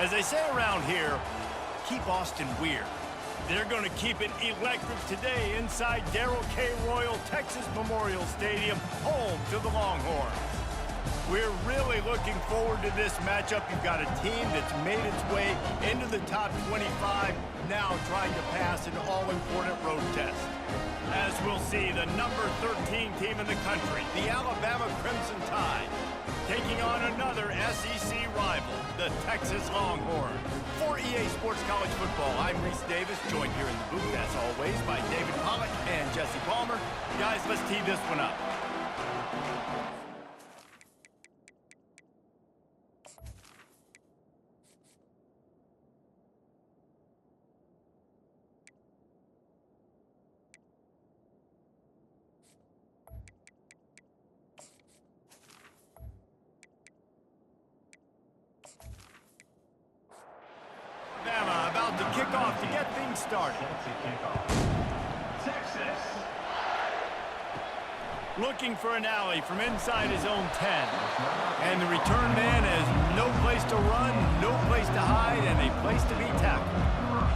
As they say around here, keep Austin weird. They're going to keep it electric today inside Darrell K. Royal Texas Memorial Stadium, home to the Longhorns. We're really looking forward to this matchup. You've got a team that's made its way into the top 25, now trying to pass an all-important road test. As we'll see, the number 13 team in the country, the Alabama Crimson Tide, taking on another SEC rival, the Texas Longhorns. For EA Sports College Football, I'm Reese Davis, joined here in the booth, as always, by David Pollack and Jesse Palmer. Guys, let's tee this one up. About to kick off to get things started. Texas. Looking for an alley from inside his own 10. And the return man has no place to run, no place to hide, and a place to be tackled.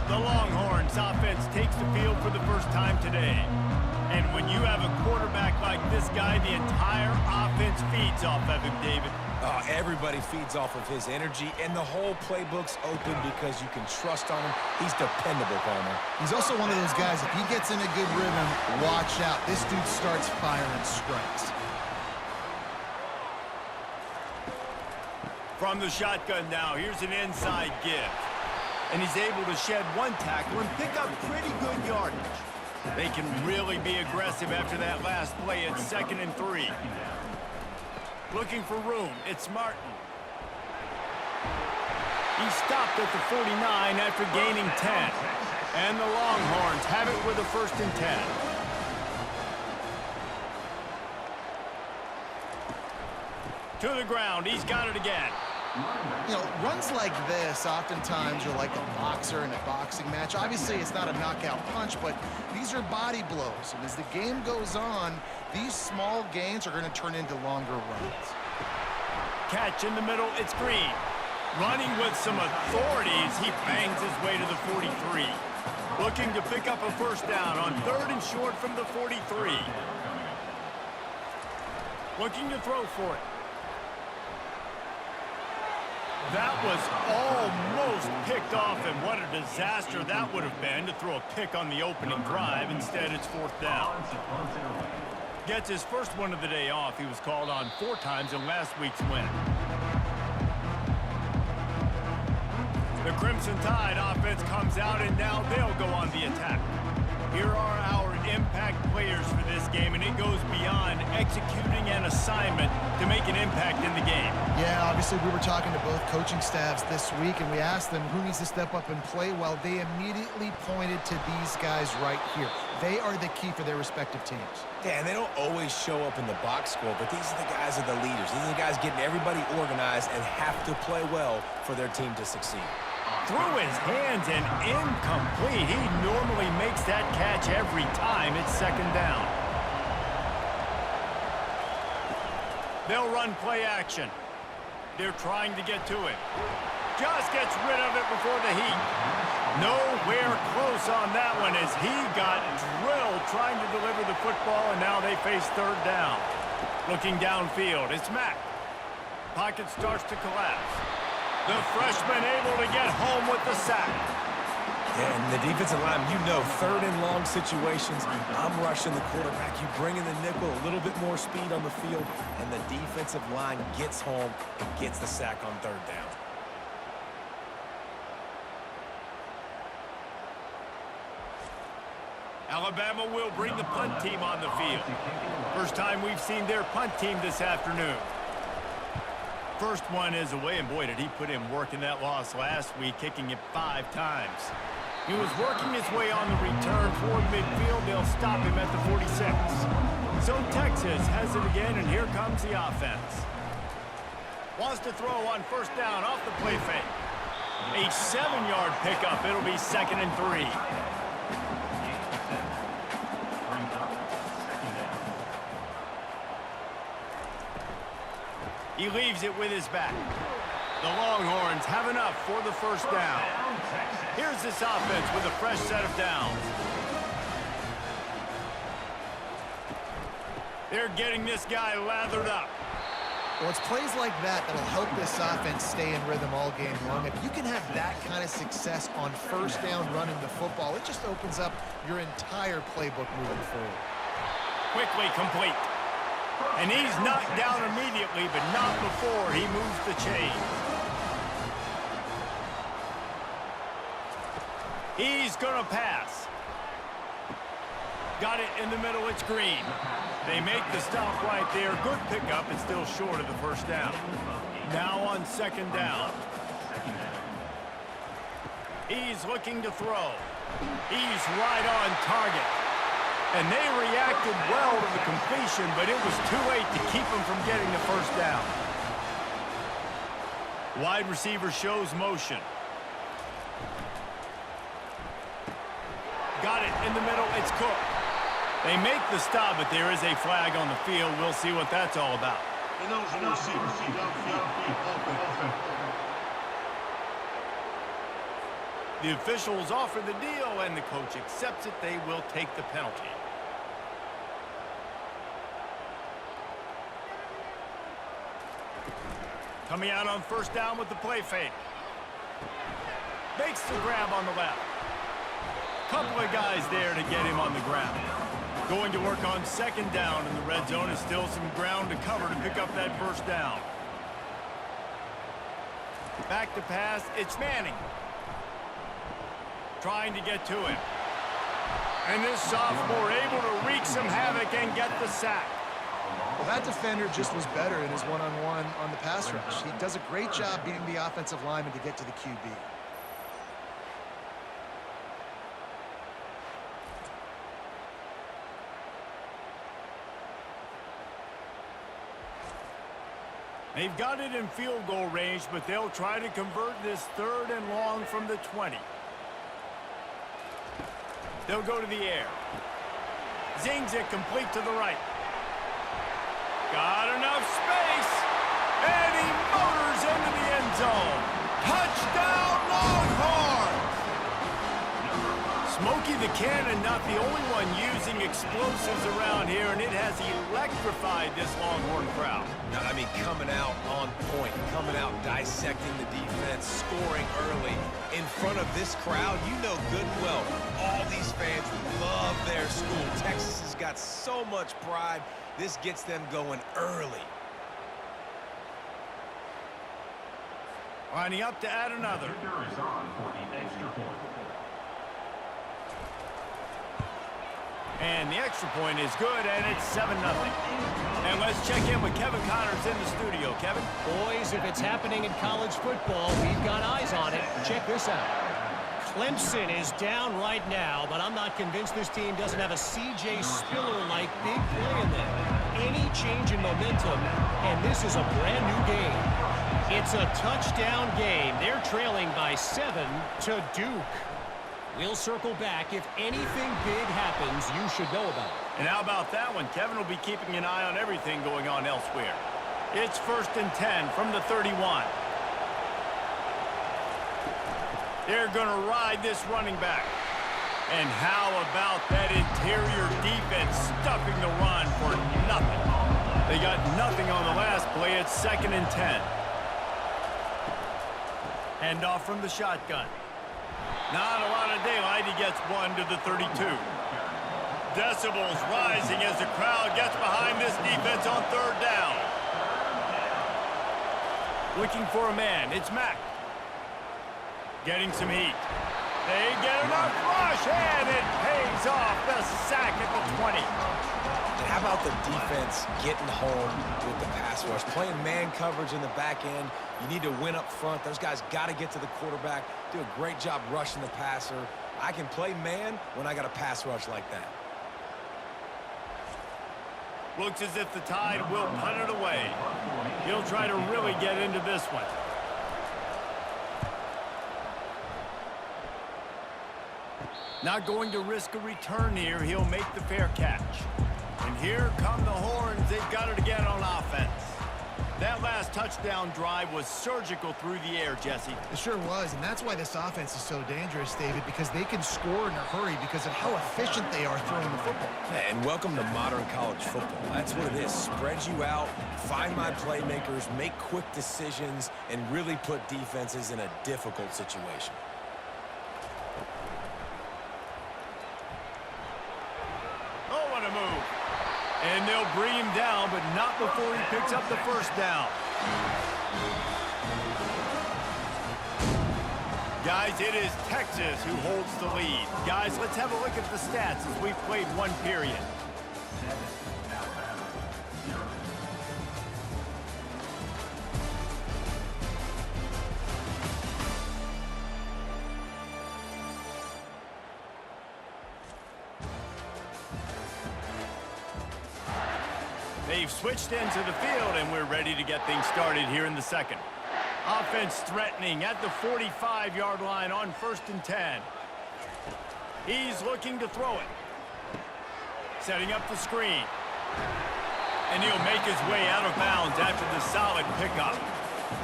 The Longhorns offense takes the field for the first time today. And when you have a quarterback like this guy, the entire offense feeds off of him, David. Everybody feeds off of his energy, and the whole playbook's open because you can trust on him. He's dependable, Palmer. He's also one of those guys, if he gets in a good rhythm, watch out. This dude starts firing strikes. From the shotgun now, here's an inside give. And he's able to shed one tackle and pick up pretty good yardage. They can really be aggressive after that last play at 2nd and 3. Looking for room, it's Martin. He stopped at the 49 after gaining 10. And the Longhorns have it with a 1st and 10. To the ground, he's got it again. You know, runs like this oftentimes are like a boxer in a boxing match. Obviously, it's not a knockout punch, but these are body blows. And as the game goes on, these small gains are going to turn into longer runs. Catch in the middle, it's Green. Running with some authority as he bangs his way to the 43. Looking to pick up a 1st down on 3rd and short from the 43. Looking to throw for it. That was almost picked off, and what a disaster that would have been to throw a pick on the opening drive. Instead, it's 4th down. Gets his first one of the day off. He was called on 4 times in last week's win. The Crimson Tide offense comes out, and now they'll go on the attack. Here are our impact players for this game, and it goes beyond executing an assignment to make an impact in the game. Yeah, obviously we were talking to both coaching staffs this week, and we asked them who needs to step up and play well. They immediately pointed to these guys right here. They are the key for their respective teams. Yeah, and they don't always show up in the box score, but these are the guys that are the leaders. These are the guys getting everybody organized and have to play well for their team to succeed. Through his hands and incomplete. He normally makes that catch every time. It's 2nd down. They'll run play action. They're trying to get to it. Just gets rid of it before the heat. Nowhere close on that one as he got drilled trying to deliver the football, and now they face 3rd down. Looking downfield, it's Mack. Pocket starts to collapse. The freshman able to get home with the sack. And the defensive line, you know, 3rd and long situations, I'm rushing the quarterback. You bring in the nickel, a little bit more speed on the field, and the defensive line gets home and gets the sack on 3rd down. Alabama will bring the punt team on the field. First time we've seen their punt team this afternoon. First one is away, and boy, did he put in work in that loss last week, kicking it 5 times. He was working his way on the return toward midfield. They'll stop him at the 46. So Texas has it again, and here comes the offense. Wants to throw on 1st down off the play fake. A 7-yard pickup. It'll be 2nd and 3. He leaves it with his back. The Longhorns have enough for the first down. Here's this offense with a fresh set of downs. They're getting this guy lathered up. Well, it's plays like that that'll help this offense stay in rhythm all game long. If you can have that kind of success on first down running the football, it just opens up your entire playbook moving forward. Quickly complete. And he's knocked down immediately, but not before he moves the chains. He's going to pass. Got it in the middle. It's Green. They make the stop right there. Good pickup. It's still short of the first down. Now on second down. He's looking to throw. He's right on target. And they reacted well to the completion, but it was too late to keep him from getting the first down. Wide receiver shows motion. Got it in the middle. It's Cook. They make the stop, but there is a flag on the field. We'll see what that's all about. The officials offer the deal, and the coach accepts it. They will take the penalty. Coming out on first down with the play fake. Makes the grab on the left. Couple of guys there to get him on the ground. Going to work on second down in the red zone. Is still some ground to cover to pick up that first down. Back to pass. It's Manning. Trying to get to him. And this sophomore able to wreak some havoc and get the sack. Well, that defender just was better in his one-on-one on the pass rush. He does a great job beating the offensive lineman to get to the QB. They've got it in field goal range, but they'll try to convert this third and long from the 20. They'll go to the air. Zings it complete to the right. Got enough space. And he motors into the end zone. Touchdown, Longhorns! Smokey the Cannon, not the only one using explosives around here, and it has electrified this Longhorn crowd. Now, I mean, coming out on point, coming out dissecting the defense, scoring early in front of this crowd. You know good and well, all these fans love their school. Texas has got so much pride. This gets them going early. Lining up to add another. And the extra point is good, and it's 7-0. And let's check in with Kevin Connors in the studio. Kevin? Boys, if it's happening in college football, we've got eyes on it. Check this out. Clemson is down right now, but I'm not convinced this team doesn't have a C.J. Spiller-like big play in them. Any change in momentum, and this is a brand-new game. It's a touchdown game. They're trailing by 7 to Duke. We'll circle back. If anything big happens, you should know about it. And how about that one? Kevin will be keeping an eye on everything going on elsewhere. It's 1st and 10 from the 31. They're going to ride this running back. And how about that interior defense stuffing the run for nothing? They got nothing on the last play. It's 2nd and 10. Hand off from the shotgun. Not a lot of daylight. He gets one to the 32. Decibels rising as the crowd gets behind this defense on 3rd down. Looking for a man. It's Mack. Getting some heat. They get enough rush, and it pays off. The sack at the 20. And how about the defense getting home with the pass rush? Playing man coverage in the back end. You need to win up front. Those guys got to get to the quarterback. Do a great job rushing the passer. I can play man when I got a pass rush like that. Looks as if the Tide will punt it away. He'll try to really get into this one. Not going to risk a return here. He'll make the fair catch. And here come the Horns. They've got it again on offense. That last touchdown drive was surgical through the air, Jesse. It sure was, and that's why this offense is so dangerous, David, because they can score in a hurry because of how efficient they are throwing the football. And welcome to modern college football. That's what it is. Spread you out, find my playmakers, make quick decisions, and really put defenses in a difficult situation. Oh, what a move. And they'll bring him down, but not before he picks up the first down. Guys, it is Texas who holds the lead. Guys, let's have a look at the stats as we've played one period. They've switched into the field, and we're ready to get things started here in the second. Offense threatening at the 45-yard line on 1st and 10. He's looking to throw it. Setting up the screen. And he'll make his way out of bounds after the solid pickup.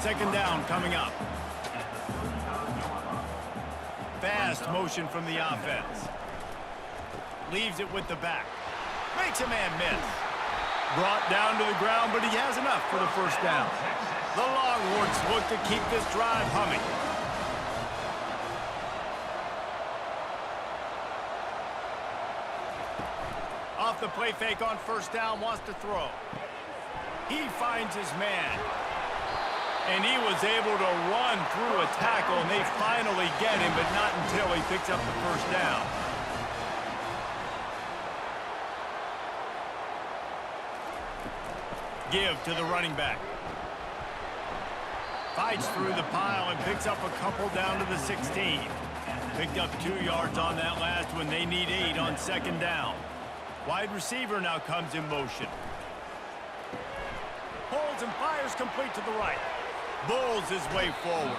2nd down coming up. Fast motion from the offense. Leaves it with the back. Makes a man miss. Brought down to the ground, but he has enough for the first down. The Longhorns look to keep this drive humming. Off the play fake on 1st down, wants to throw. He finds his man. And he was able to run through a tackle, and they finally get him, but not until he picks up the first down. Give to the running back. Fights through the pile and picks up a couple down to the 16. Picked up 2 yards on that last one. They need 8 on 2nd down. Wide receiver now comes in motion. Holds and fires complete to the right. Bulls his way forward.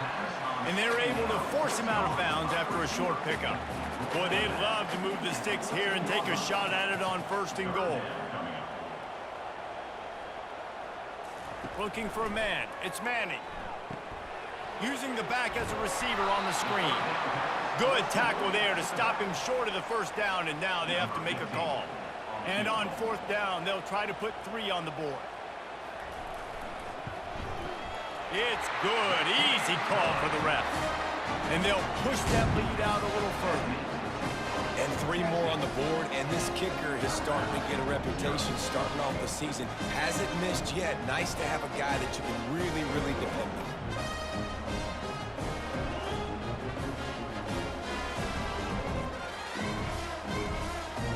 And they're able to force him out of bounds after a short pickup. Boy, they'd love to move the sticks here and take a shot at it on 1st and goal. Looking for a man. It's Manning. Using the back as a receiver on the screen. Good tackle there to stop him short of the first down, and now they have to make a call. And on 4th down, they'll try to put 3 on the board. It's good. Easy call for the ref. And they'll push that lead out a little further. And 3 more on the board, and this kicker is starting to get a reputation starting off the season. Hasn't missed yet. Nice to have a guy that you can really, really depend on.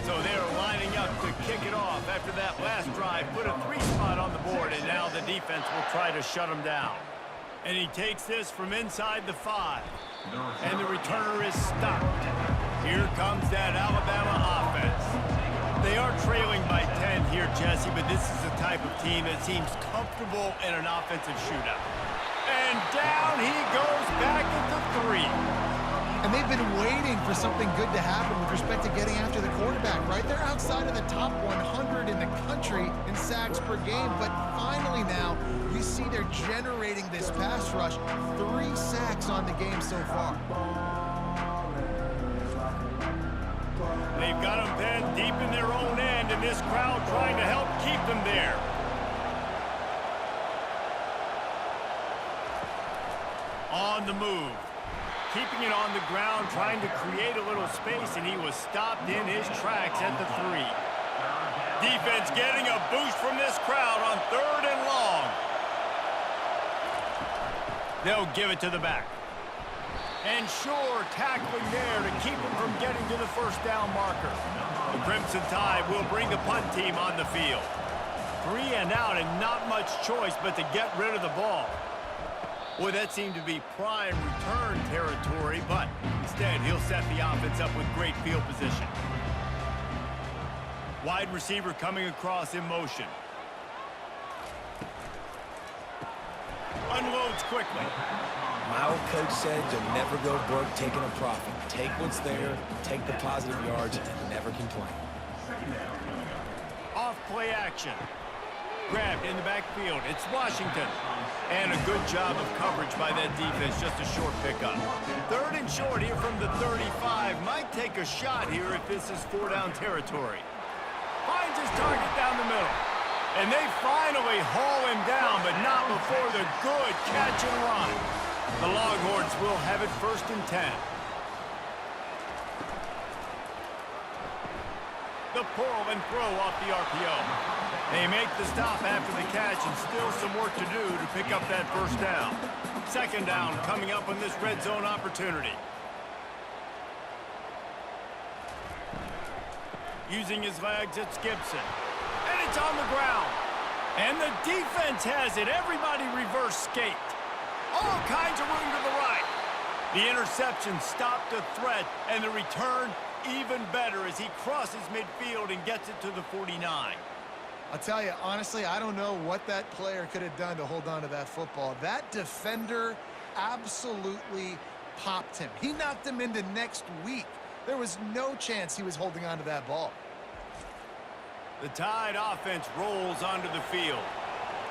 So they're lining up to kick it off after that last drive. Put a 3 spot on the board, and now the defense will try to shut him down. And he takes this from inside the 5. And the returner is stopped. Here comes that Alabama offense. They are trailing by 10 here, Jesse, but this is the type of team that seems comfortable in an offensive shootout. And down he goes back at the 3. And they've been waiting for something good to happen with respect to getting after the quarterback, right? They're outside of the top 100 in the country in sacks per game, but finally now you see they're generating this pass rush. 3 sacks on the game so far. They've got them pinned deep in their own end, and this crowd trying to help keep them there. On the move. Keeping it on the ground, trying to create a little space, and he was stopped in his tracks at the 3. Defense getting a boost from this crowd on 3rd and long. They'll give it to the back. And sure, tackling there to keep him from getting to the first down marker. The Crimson Tide will bring the punt team on the field. 3 and out, and not much choice but to get rid of the ball. Boy, that seemed to be prime return territory, but instead he'll set the offense up with great field position. Wide receiver coming across in motion. Unloads quickly. My old coach said you'll never go broke taking a profit. Take what's there, take the positive yards, and never complain. Off play action. Grabbed in the backfield. It's Washington. And a good job of coverage by that defense. Just a short pickup. 3rd and short here from the 35. Might take a shot here if this is 4-down territory. Finds his target down the middle. And they finally haul him down, but not before the good catch and run. The Longhorns will have it 1st and 10. The pull and throw off the RPO. They make the stop after the catch, and still some work to do to pick up that 1st down. 2nd down coming up on this red zone opportunity. Using his legs, it's Gibson. And it's on the ground. And the defense has it. Everybody reverse skate. All kinds of room to the right. The interception stopped a threat, and the return even better as he crosses midfield and gets it to the 49. I'll tell you, honestly, I don't know what that player could have done to hold on to that football. That defender absolutely popped him. He knocked him into next week. There was no chance he was holding on to that ball. The Tide offense rolls onto the field.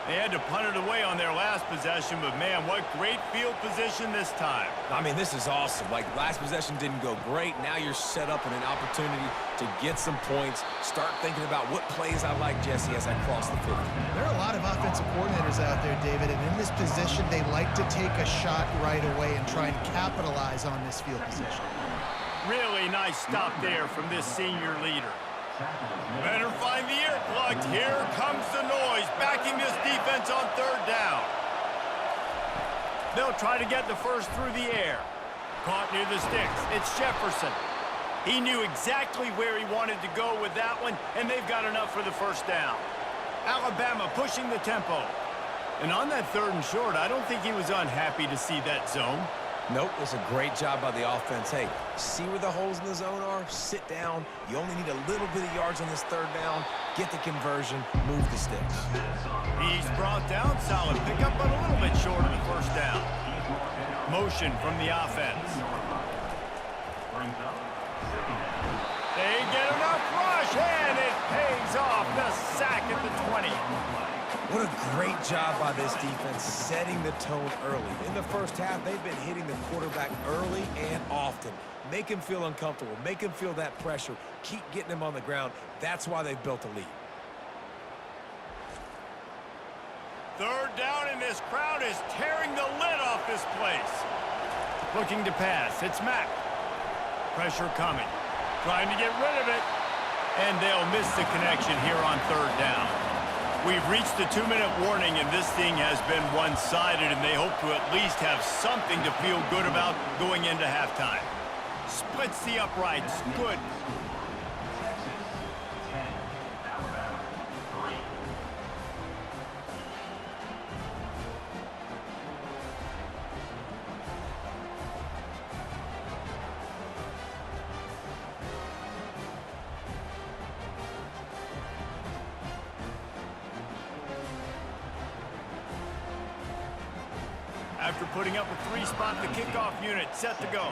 They had to punt it away on their last possession, but man, what great field position this time. I mean, this is awesome. Like, last possession didn't go great. Now you're set up in an opportunity to get some points. Start thinking about what plays I like, Jesse, as I cross the 50. There are a lot of offensive coordinators out there, David, and in this position, they like to take a shot right away and try and capitalize on this field position. Really nice stop there from this senior leader. Better find the earplugs. Here comes the noise, backing this defense on 3rd down. They'll try to get the 1st through the air. Caught near the sticks. It's Jefferson. He knew exactly where he wanted to go with that one, and they've got enough for the 1st down. Alabama pushing the tempo. And on that 3rd and short, I don't think he was unhappy to see that zone. Nope, it's a great job by the offense. Hey, see where the holes in the zone are? Sit down. You only need a little bit of yards on this 3rd down. Get the conversion. Move the sticks. He's brought down. Solid pickup, but a little bit short of the 1st down. Motion from the offense. They get enough rush, and it pays off. The sack at the 20. What a great job by this defense setting the tone early. In the 1st half, they've been hitting the quarterback early and often. Make him feel uncomfortable. Make him feel that pressure. Keep getting him on the ground. That's why they've built a lead. 3rd down, and this crowd is tearing the lid off this place. Looking to pass. It's Mack. Pressure coming. Trying to get rid of it. And they'll miss the connection here on 3rd down. We've reached the 2-minute warning, and this thing has been one-sided, and they hope to at least have something to feel good about going into halftime. Splits the uprights. Good. After putting up a 3-spot, the kickoff unit set to go.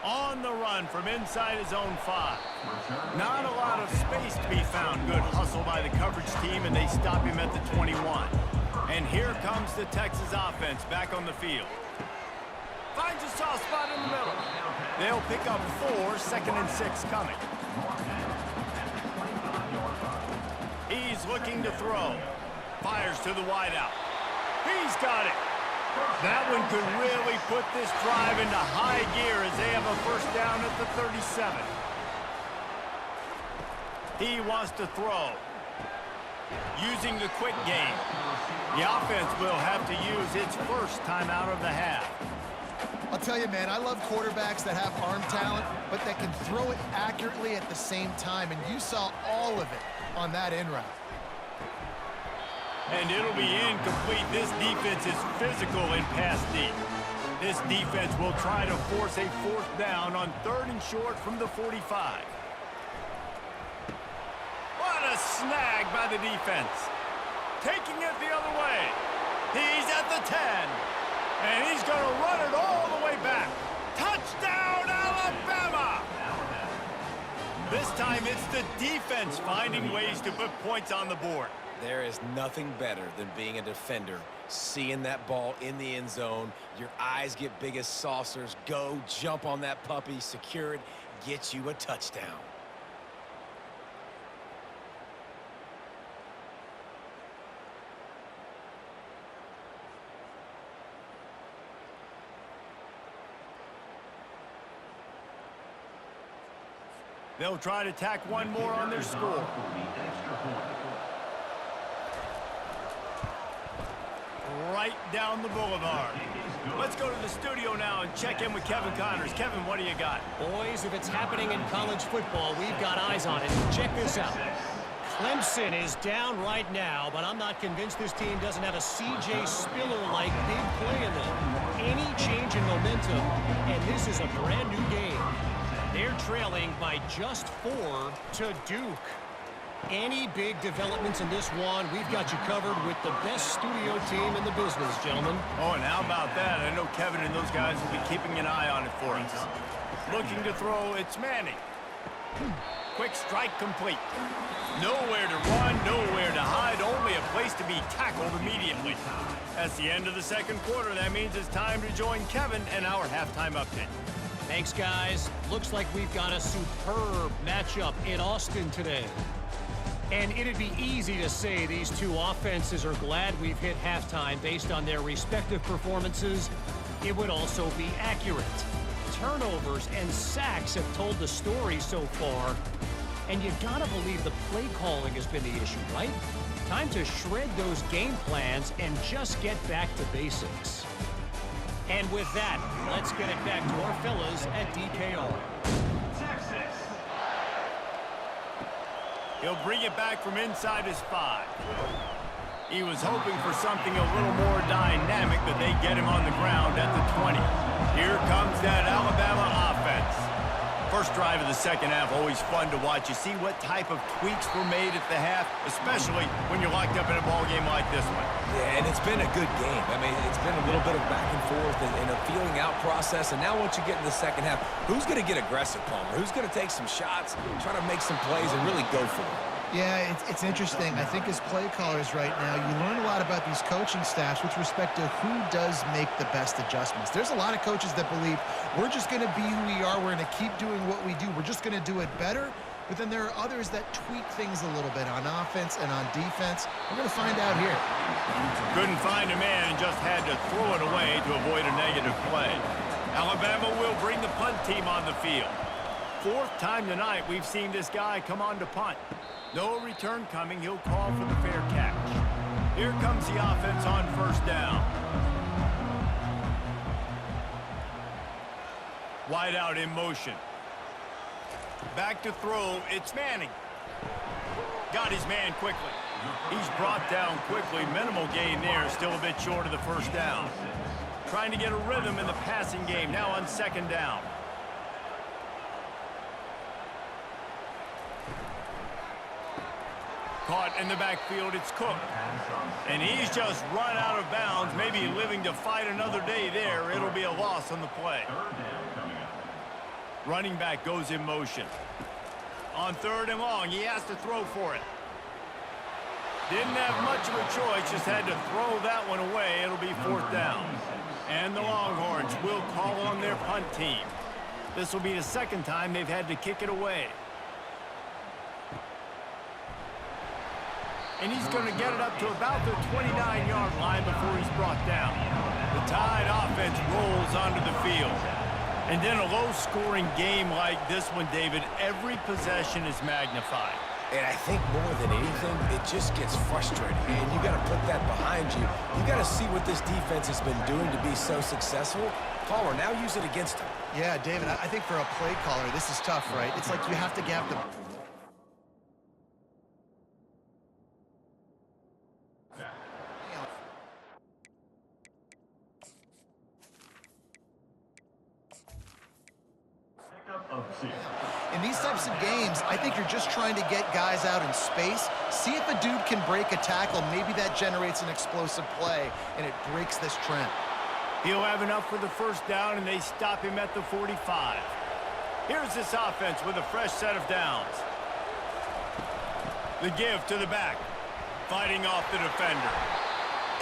On the run from inside his own 5. Not a lot of space to be found. Good hustle by the coverage team, and they stop him at the 21. And here comes the Texas offense back on the field. Finds a soft spot in the middle. They'll pick up 4, 2nd and 6 coming. He's looking to throw. Fires to the wideout. He's got it. That one could really put this drive into high gear as they have a 1st down at the 37. He wants to throw. Using the quick game. The offense will have to use its 1st timeout of the half. I'll tell you, man, I love quarterbacks that have arm talent, but that can throw it accurately at the same time, and you saw all of it on that in route. And it'll be incomplete. This defense is physical and pass deep. This defense will try to force a 4th down on 3rd and short from the 45. What a snag by the defense. Taking it the other way. He's at the 10. And he's going to run it all the way back. Touchdown, Alabama! This time it's the defense finding ways to put points on the board. There is nothing better than being a defender. Seeing that ball in the end zone, your eyes get big as saucers. Go, jump on that puppy, secure it, get you a touchdown. They'll try to tack one more on their score. Right down the boulevard. Let's go to the studio now and check in with Kevin Connors. Kevin, what do you got? Boys, if it's happening in college football, we've got eyes on it. Check this out. Clemson is down right now, but I'm not convinced this team doesn't have a C.J. Spiller-like big play in them. Any change in momentum, and this is a brand new game. They're trailing by just 4 to Duke. Any big developments in this one, we've got you covered with the best studio team in the business, gentlemen. Oh, and how about that? I know Kevin and those guys will be keeping an eye on it for us. Looking to throw, it's Manning. Quick strike complete. Nowhere to run, nowhere to hide, only a place to be tackled immediately. That's the end of the second quarter. That means it's time to join Kevin and our halftime update. Thanks, guys. Looks like we've got a superb matchup in Austin today. And it'd be easy to say these two offenses are glad we've hit halftime based on their respective performances. It would also be accurate. Turnovers and sacks have told the story so far. And you gotta believe the play calling has been the issue, right? Time to shred those game plans and just get back to basics. And with that, let's get it back to our fellas at DKR. He'll bring it back from inside his 5. He was hoping for something a little more dynamic, but they get him on the ground at the 20. Here comes that Alabama offense. First drive of the second half, always fun to watch. You see what type of tweaks were made at the half, especially when you're locked up in a ball game like this one. Yeah, and it's been a good game. I mean, it's been a little bit of back and forth and a feeling out process. And now once you get in the second half, who's going to get aggressive, Palmer? Who's going to take some shots, try to make some plays, and really go for it? Yeah, it's interesting. I think as play callers right now, you learn a lot about these coaching staffs with respect to who does make the best adjustments. There's a lot of coaches that believe we're just going to be who we are. We're going to keep doing what we do. We're just going to do it better. But then there are others that tweak things a little bit on offense and on defense. We're going to find out here. Couldn't find a man and just had to throw it away to avoid a negative play. Alabama will bring the punt team on the field. 4th time tonight we've seen this guy come on to punt. No return coming. He'll call for the fair catch. Here comes the offense on first down. Wide out in motion. Back to throw. It's Manning. Got his man quickly. He's brought down quickly. Minimal gain there. Still a bit short of the first down. Trying to get a rhythm in the passing game. Now on second down. Caught in the backfield, it's Cook. And he's just run out of bounds, maybe living to fight another day there. It'll be a loss on the play. Running back goes in motion. On 3rd and long, he has to throw for it. Didn't have much of a choice, just had to throw that one away. It'll be 4th down. And the Longhorns will call on their punt team. This will be the 2nd time they've had to kick it away. And he's going to get it up to about the 29-yard line before he's brought down. The Tide offense rolls onto the field. And then a low-scoring game like this one, David, every possession is magnified. And I think more than anything, it just gets frustrating. And you got to put that behind you. You got to see what this defense has been doing to be so successful. Palmer, now use it against him. Yeah, David, I think for a play caller, this is tough, right? It's like you have to get the... In these types of games, I think you're just trying to get guys out in space, see if a dude can break a tackle. Maybe that generates an explosive play, and it breaks this trend. He'll have enough for the first down, and they stop him at the 45. Here's this offense with a fresh set of downs. The give to the back, fighting off the defender.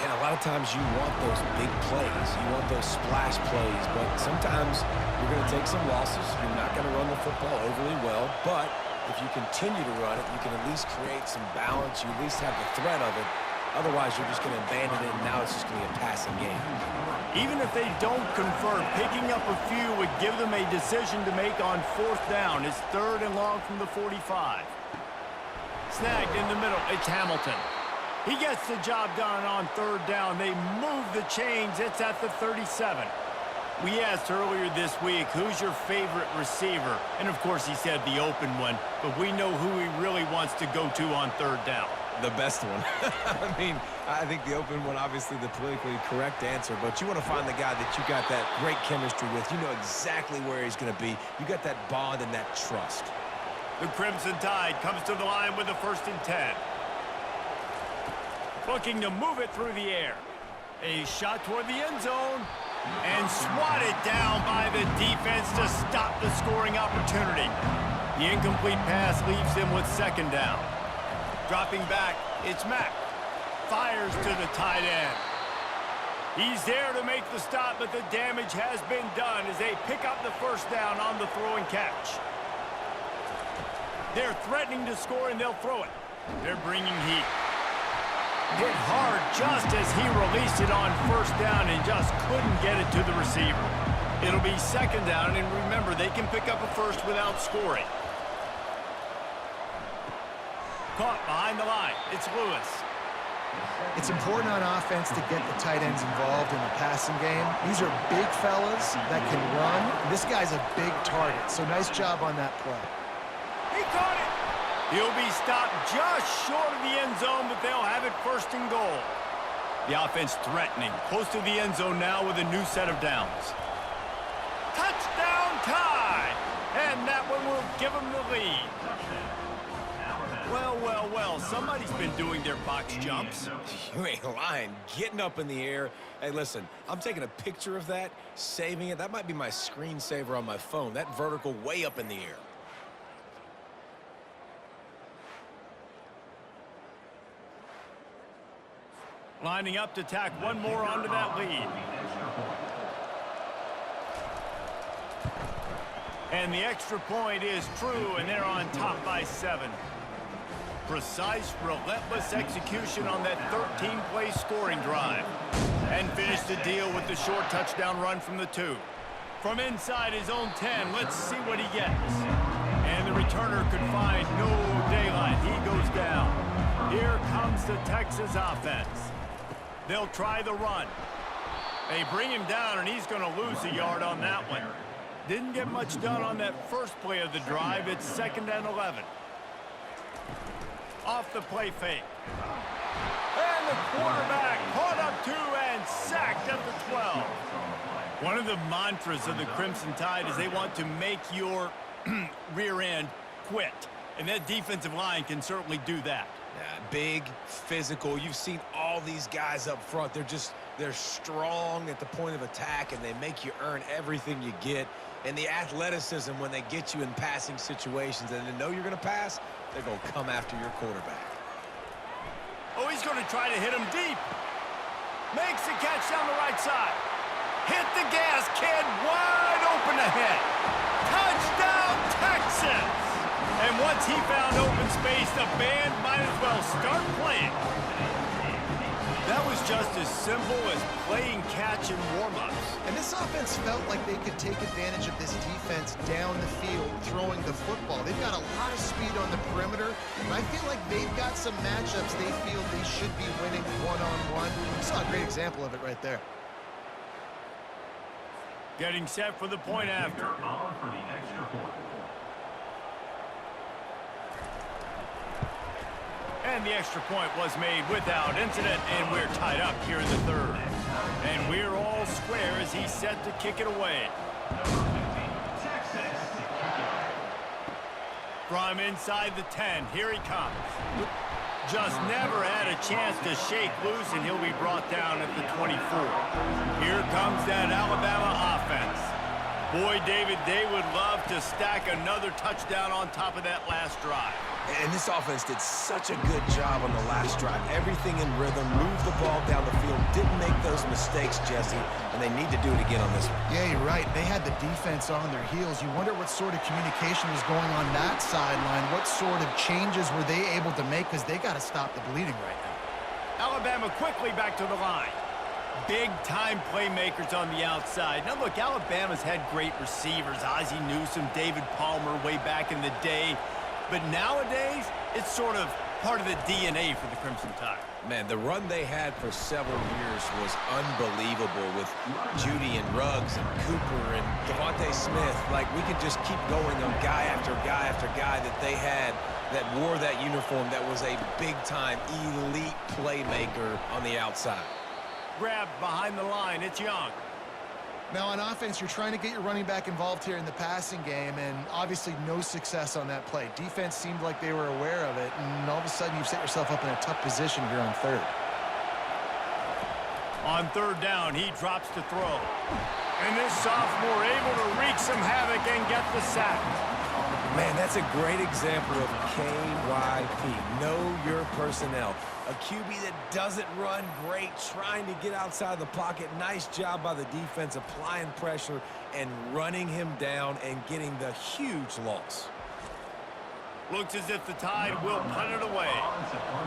And a lot of times you want those big plays. You want those splash plays. But sometimes you're going to take some losses. You're not going to run the football overly well. But if you continue to run it, you can at least create some balance. You at least have the threat of it. Otherwise, you're just going to abandon it, and now it's just going to be a passing game. Even if they don't convert, picking up a few would give them a decision to make on 4th down. It's 3rd and long from the 45. Snagged in the middle. It's Hamilton. He gets the job done on 3rd down. They move the chains. It's at the 37. We asked earlier this week, who's your favorite receiver? And, of course, he said the open one. But we know who he really wants to go to on 3rd down. The best one. I mean, I think the open one, obviously the politically correct answer, but you want to find the guy that you got that great chemistry with. You know exactly where he's going to be. You got that bond and that trust. The Crimson Tide comes to the line with a 1st and 10. Looking to move it through the air. A shot toward the end zone. And swatted down by the defense to stop the scoring opportunity. The incomplete pass leaves them with 2nd down. Dropping back, it's Mack. Fires to the tight end. He's there to make the stop, but the damage has been done as they pick up the 1st down on the throw and catch. They're threatening to score, and they'll throw it. They're bringing heat. Hit hard just as he released it on 1st down and just couldn't get it to the receiver. It'll be 2nd down, and remember, they can pick up a 1st without scoring. Caught behind the line. It's Lewis. It's important on offense to get the tight ends involved in the passing game. These are big fellas that can run. This guy's a big target, so nice job on that play. He caught it. He'll be stopped just short of the end zone, but they'll have it 1st and goal. The offense threatening. Close to the end zone now with a new set of downs. Touchdown tie! And that one will give them the lead. Well, well, well, somebody's been doing their box jumps. You ain't lying. Getting up in the air. Hey, listen, I'm taking a picture of that, saving it. That might be my screensaver on my phone. That vertical way up in the air. Lining up to tack one more onto that lead. And the extra point is true, and they're on top by 7. Precise, relentless execution on that 13-play scoring drive. And finish the deal with the short touchdown run from the 2. From inside his own 10, let's see what he gets. And the returner could find no daylight. He goes down. Here comes the Texas offense. They'll try the run. They bring him down, and he's going to lose a yard on that one. Didn't get much done on that first play of the drive. It's 2nd and 11. Off the play fake. And the quarterback caught up to and sacked at the 12. One of the mantras of the Crimson Tide is they want to make your rear end quit. And that defensive line can certainly do that. Yeah, big, physical. You've seen all these guys up front. They're strong at the point of attack, and they make you earn everything you get. And the athleticism when they get you in passing situations and they know you're going to pass, they're going to come after your quarterback. Oh, he's going to try to hit him deep. Makes the catch down the right side. Hit the gas, kid. Wide open ahead. Touchdown, Texas! And once he found open space, the band might as well start playing. That was just as simple as playing catch in warm-ups. And this offense felt like they could take advantage of this defense down the field, throwing the football. They've got a lot of speed on the perimeter, and I feel like they've got some matchups they feel they should be winning one-on-one. We saw a great example of it right there. Getting set for the point after. And the extra point was made without incident, and we're tied up here in the 3rd. And we're all square as he's set to kick it away. From inside the 10, here he comes. Just never had a chance to shake loose, and he'll be brought down at the 24. Here comes that Alabama offense. Boy, David, they would love to stack another touchdown on top of that last drive. And this offense did such a good job on the last drive. Everything in rhythm, moved the ball down the field, didn't make those mistakes, Jesse, and they need to do it again on this one. Yeah, you're right. They had the defense on their heels. You wonder what sort of communication was going on that sideline. What sort of changes were they able to make, because they got to stop the bleeding right now. Alabama quickly back to the line. Big-time playmakers on the outside. Now, look, Alabama's had great receivers. Ozzie Newsome, David Palmer way back in the day. But nowadays, it's sort of part of the DNA for the Crimson Tide. Man, the run they had for several years was unbelievable with Judy and Ruggs and Cooper and Devontae Smith. Like, we could just keep going on guy after guy after guy that they had that wore that uniform that was a big-time elite playmaker on the outside. Grabbed behind the line. It's Young. Now, on offense, you're trying to get your running back involved here in the passing game, and obviously no success on that play. Defense seemed like they were aware of it, and all of a sudden you've set yourself up in a tough position here on third. On third down, he drops to throw. And this sophomore able to wreak some havoc and get the sack. Man, that's a great example of KYP. Know your personnel. A QB that doesn't run great, trying to get outside the pocket. Nice job by the defense applying pressure and running him down and getting the huge loss. Looks as if the Tide will punt it away.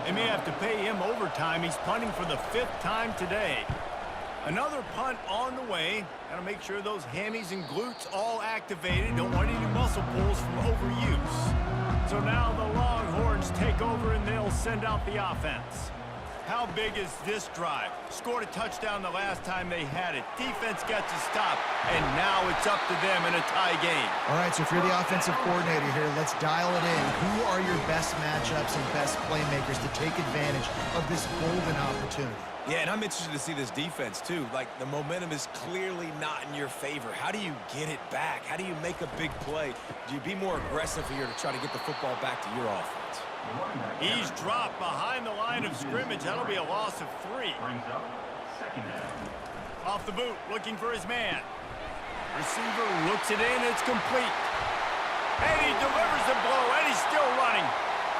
They may have to pay him overtime. He's punting for the 5th time today. Another punt on the way. Got to make sure those hammies and glutes all activated. Don't want any muscle pulls from overuse. So now the Longhorns take over and they'll send out the offense. How big is this drive? Scored a touchdown the last time they had it. Defense gets a stop, and now it's up to them in a tie game. All right, so if you're the offensive coordinator here, let's dial it in. Who are your best matchups and best playmakers to take advantage of this golden opportunity? Yeah, and I'm interested to see this defense, too. Like, the momentum is clearly not in your favor. How do you get it back? How do you make a big play? Do you be more aggressive here to try to get the football back to your offense? He's dropped behind the line of scrimmage. That'll be a loss of 3. Off the boot, looking for his man. Receiver looks it in. It's complete. And he delivers the blow, and he's still running.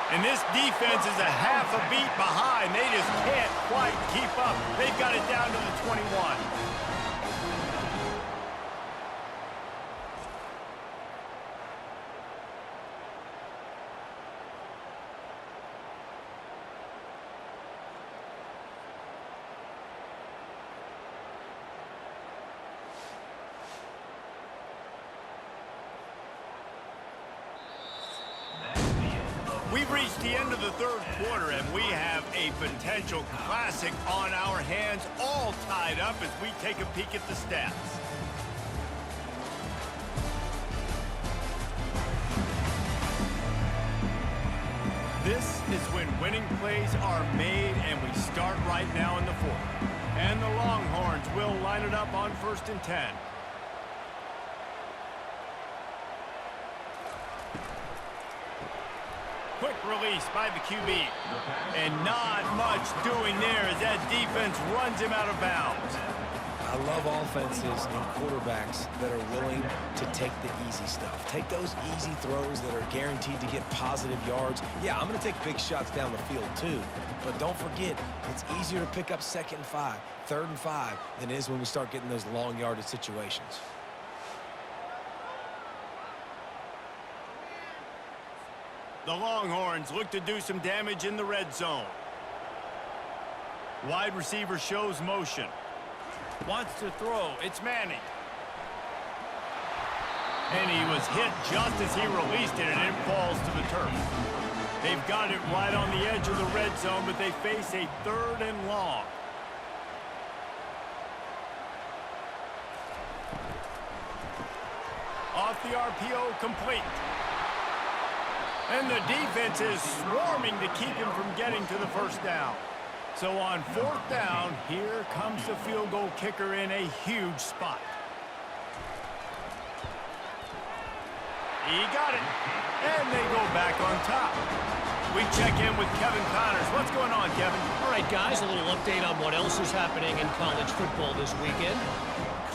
And this defense is a half a beat behind. They just can't quite keep up. They've got it down to the 21. We've reached the end of the third quarter, and we have a potential classic on our hands, all tied up as we take a peek at the stats. This is when winning plays are made, and we start right now in the 4th. And the Longhorns will line it up on 1st and 10. Quick release by the QB. And not much doing there as that defense runs him out of bounds. I love offenses and quarterbacks that are willing to take the easy stuff. Take those easy throws that are guaranteed to get positive yards. Yeah, I'm going to take big shots down the field too. But don't forget, it's easier to pick up 2nd and 5, 3rd and 5 than it is when we start getting those long yardage situations. The Longhorns look to do some damage in the red zone. Wide receiver shows motion. Wants to throw. It's Manning. And he was hit just as he released it, and it falls to the turf. They've got it right on the edge of the red zone, but they face a 3rd and long. Off the RPO, complete. And the defense is swarming to keep him from getting to the 1st down. So on 4th down, here comes the field goal kicker in a huge spot. He got it. And they go back on top. We check in with Kevin Connors. What's going on, Kevin? All right, guys, a little update on what else is happening in college football this weekend.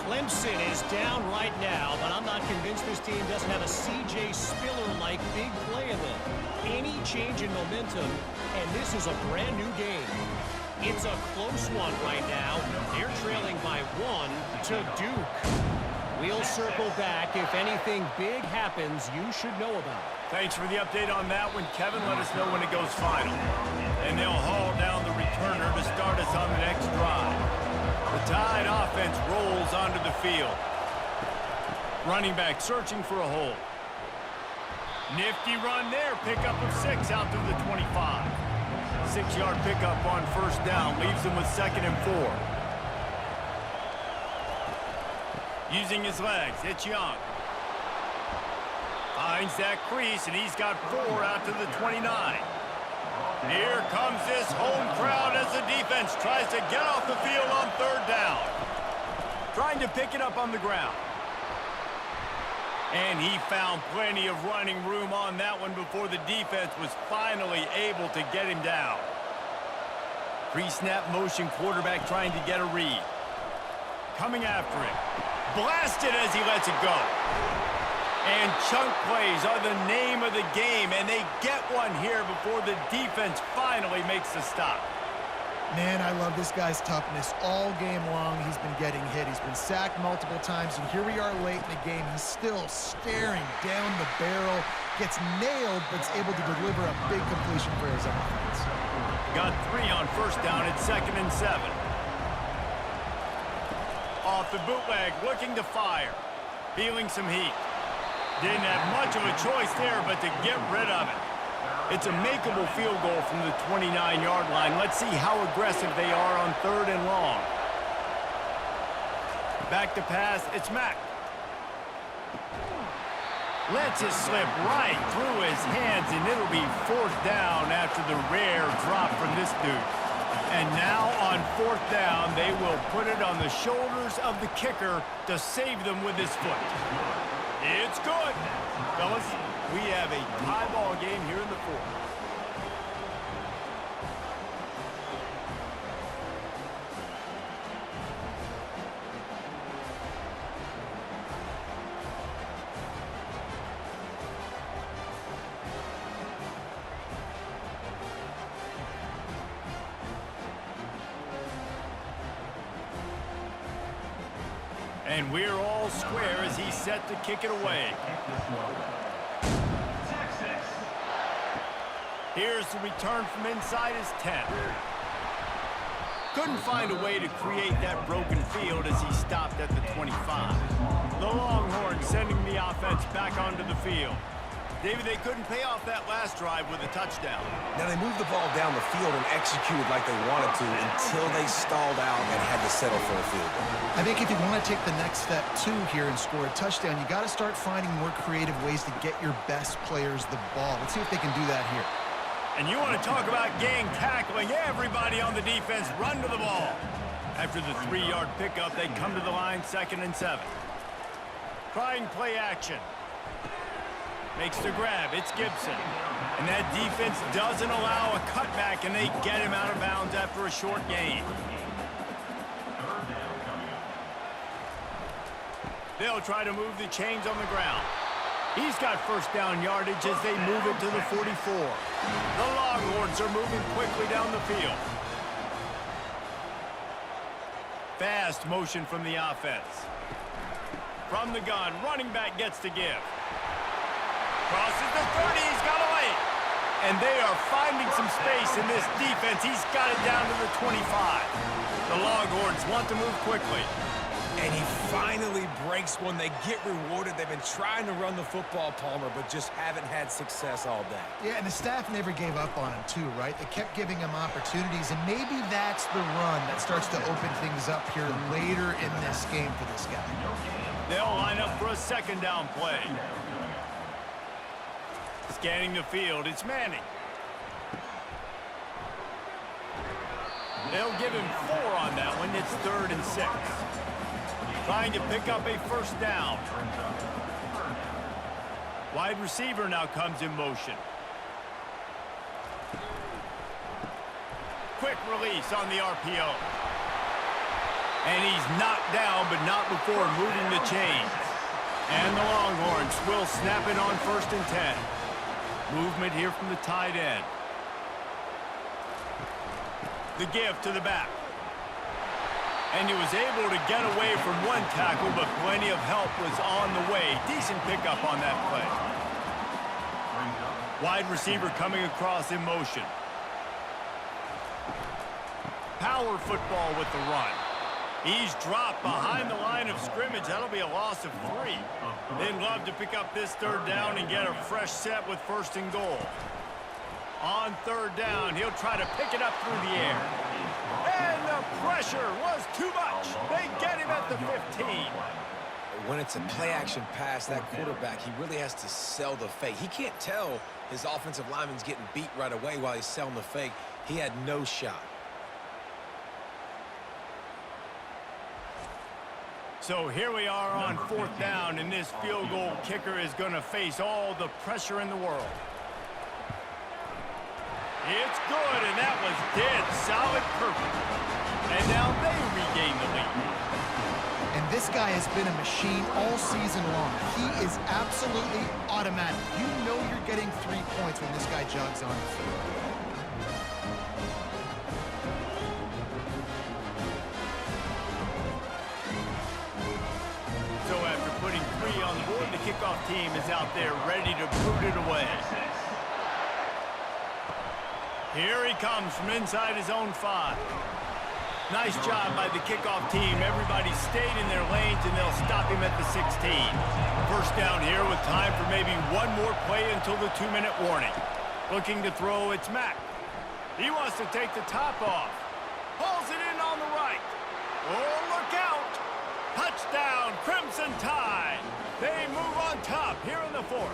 Clemson is down right now, but I'm not convinced this team doesn't have a C.J. Spiller-like big play in them. Any change in momentum, and this is a brand new game. It's a close one right now. They're trailing by 1 to Duke. We'll circle back. If anything big happens, you should know about it. Thanks for the update on that one, Kevin. Let us know when it goes final. And they'll haul down the returner to start us on the next drive. The Tide offense rolls onto the field. Running back searching for a hole. Nifty run there. Pickup of 6 out to the 25. 6-yard pickup on first down. Leaves them with 2nd and 4. Using his legs, it's Young. Finds that crease, and he's got 4 out to the 29. Here comes this home crowd as the defense tries to get off the field on 3rd down. Trying to pick it up on the ground. And he found plenty of running room on that one before the defense was finally able to get him down. Pre-snap motion quarterback trying to get a read. Coming after him. Blasted as he lets it go. And chunk plays are the name of the game, and they get one here before the defense finally makes the stop. Man, I love this guy's toughness. All game long, he's been getting hit. He's been sacked multiple times, and here we are late in the game. He's still staring down the barrel, gets nailed, but is able to deliver a big completion for his offense. Got 3 on first down at 2nd and 7. Off the bootleg, looking to fire. Feeling some heat. Didn't have much of a choice there, but to get rid of it. It's a makeable field goal from the 29-yard line. Let's see how aggressive they are on 3rd and long. Back to pass, it's Mack. Lets it slip right through his hands, and it'll be 4th down after the rare drop from this dude. And now on 4th down, they will put it on the shoulders of the kicker to save them with his foot. It's good. Fellas, we have a tie ball game here in the 4th. And we're all square as he's set to kick it away. Here's the return from inside his 10. Couldn't find a way to create that broken field as he stopped at the 25. The Longhorns sending the offense back onto the field. David, they couldn't pay off that last drive with a touchdown. Now they moved the ball down the field and executed like they wanted to until they stalled out and had to settle for a field goal. I think if you want to take the next step, too, here and score a touchdown, you got to start finding more creative ways to get your best players the ball. Let's see if they can do that here. And you want to talk about gang tackling. Everybody on the defense run to the ball. After the 3-yard pickup, they come to the line 2nd and 7. Trying play action. Makes the grab. It's Gibson. And that defense doesn't allow a cutback, and they get him out of bounds after a short gain. They'll try to move the chains on the ground. He's got first down yardage as they move it to the 44. The Longhorns are moving quickly down the field. Fast motion from the offense. From the gun, running back gets to give. Crosses the 30, he's got away. And they are finding some space in this defense. He's got it down to the 25. The Longhorns want to move quickly. And he finally breaks one. They get rewarded. They've been trying to run the football, Palmer, but just haven't had success all day. Yeah, and the staff never gave up on him, too, right? They kept giving him opportunities, and maybe that's the run that starts to open things up here later in this game for this guy. They'll line up for a 2nd down play. Scanning the field, it's Manning. They'll give him 4 on that one. It's 3rd and 6. Trying to pick up a first down. Wide receiver now comes in motion. Quick release on the RPO. And he's knocked down, but not before moving the chains. And the Longhorns will snap it on 1st and 10. Movement here from the tight end. The give to the back. And he was able to get away from one tackle, but plenty of help was on the way. Decent pickup on that play. Wide receiver coming across in motion. Power football with the run. He's dropped behind the line of scrimmage. That'll be a loss of 3. They'd love to pick up this 3rd down and get a fresh set with 1st and goal. On 3rd down, he'll try to pick it up through the air. And the pressure was too much. They get him at the 15. When it's a play-action pass, that quarterback, he really has to sell the fake. He can't tell his offensive lineman's getting beat right away while he's selling the fake. He had no shot. So here we are on 4th down, and this field goal kicker is going to face all the pressure in the world. It's good, and that was dead solid perfect. And now they regain the lead. And this guy has been a machine all season long. He is absolutely automatic. You know you're getting 3 points when this guy jogs on the field. So after putting 3 on the board, the kickoff team is out there ready to boot it away. Here he comes from inside his own 5. Nice job by the kickoff team. Everybody stayed in their lanes, and they'll stop him at the 16. 1st down here with time for maybe one more play until the 2-minute warning. Looking to throw, it's Mack. He wants to take the top off. Pulls it in on the right. Oh, look out! Touchdown, Crimson Tide. They move on top here in the 4th.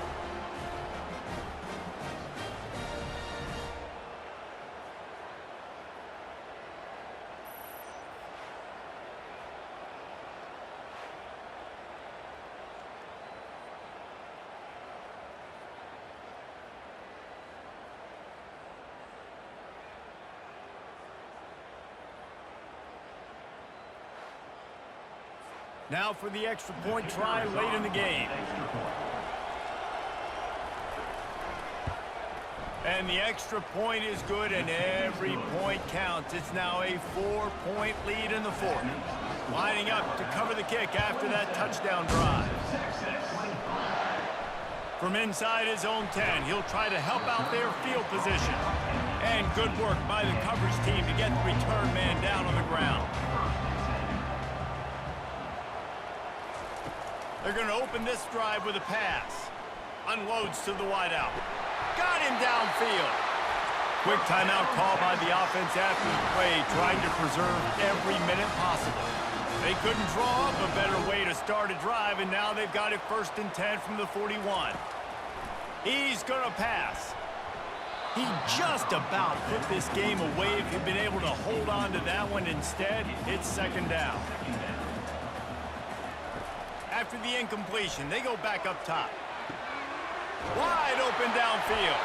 Now for the extra point try late in the game. And the extra point is good, and every point counts. It's now a 4-point lead in the 4th. Lining up to cover the kick after that touchdown drive. From inside his own 10, he'll try to help out their field position. And good work by the coverage team to get the return man down on the ground. They're going to open this drive with a pass. Unloads to the wideout. Got him downfield. Quick timeout call by the offense after the play, trying to preserve every minute possible. They couldn't draw up a better way to start a drive, and now they've got it 1st and 10 from the 41. He's going to pass. He just about put this game away if he'd been able to hold on to that one. Instead, it's 2nd down. After the incompletion, they go back up top. Wide open downfield.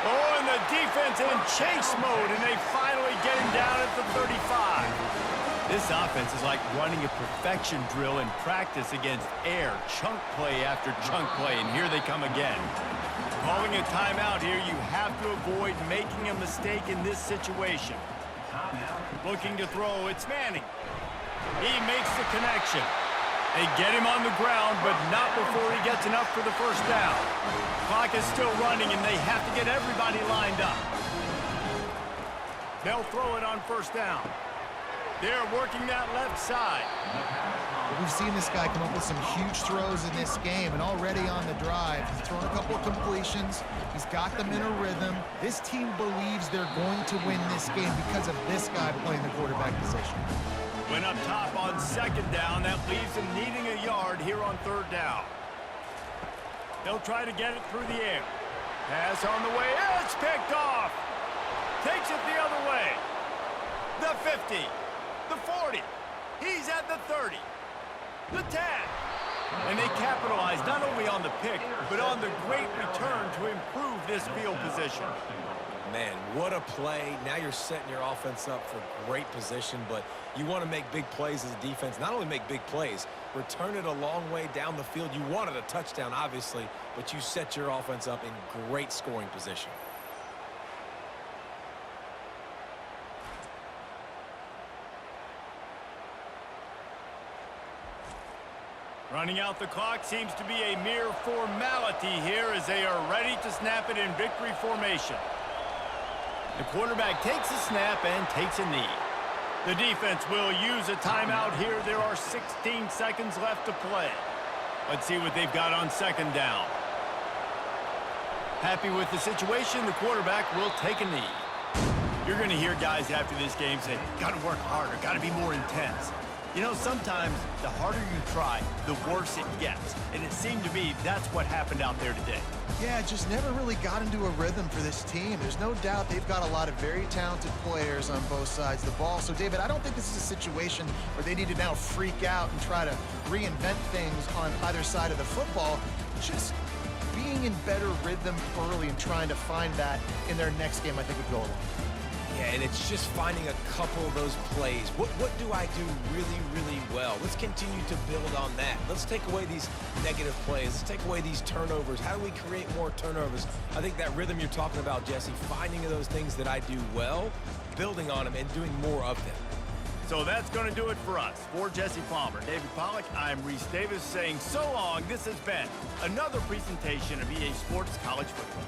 Oh, and the defense in chase mode, and they finally get him down at the 35. This offense is like running a perfection drill in practice against air. Chunk play after chunk play, and here they come again. Calling a timeout here, you have to avoid making a mistake in this situation. Looking to throw, it's Manning. He makes the connection. They get him on the ground, but not before he gets enough for the 1st down. Clock is still running, and they have to get everybody lined up. They'll throw it on 1st down. They're working that left side. We've seen this guy come up with some huge throws in this game, and already on the drive, he's thrown a couple of completions. He's got them in a rhythm. This team believes they're going to win this game because of this guy playing the quarterback position. Went up top on 2nd down. That leaves them needing a yard here on 3rd down. They'll try to get it through the air. Pass on the way. It's picked off. Takes it the other way. The 50. The 40. He's at the 30. The 10. And they capitalize not only on the pick, but on the great return to improve this field position. Man, what a play. Now you're setting your offense up for great position, but you want to make big plays as a defense. Not only make big plays, return it a long way down the field. You wanted a touchdown, obviously, but you set your offense up in great scoring position. Running out the clock seems to be a mere formality here as they are ready to snap it in victory formation. The quarterback takes a snap and takes a knee. The defense will use a timeout here. There are 16 seconds left to play. Let's see what they've got on second down. Happy with the situation, the quarterback will take a knee. You're going to hear guys after this game say, got to work harder, got to be more intense. You know, sometimes the harder you try, the worse it gets. And it seemed to me that's what happened out there today. Yeah, just never really got into a rhythm for this team. There's no doubt they've got a lot of very talented players on both sides of the ball. So, David, I don't think this is a situation where they need to now freak out and try to reinvent things on either side of the football. Just being in better rhythm early and trying to find that in their next game, I think would go a long way. Yeah, and it's just finding a couple of those plays. What do I do really, really well? Let's continue to build on that. Let's take away these negative plays. Let's take away these turnovers. How do we create more turnovers? I think that rhythm you're talking about, Jesse, finding those things that I do well, building on them, and doing more of them. So that's going to do it for us. For Jesse Palmer, David Pollack, I'm Reese Davis saying so long. This has been another presentation of EA Sports College Football.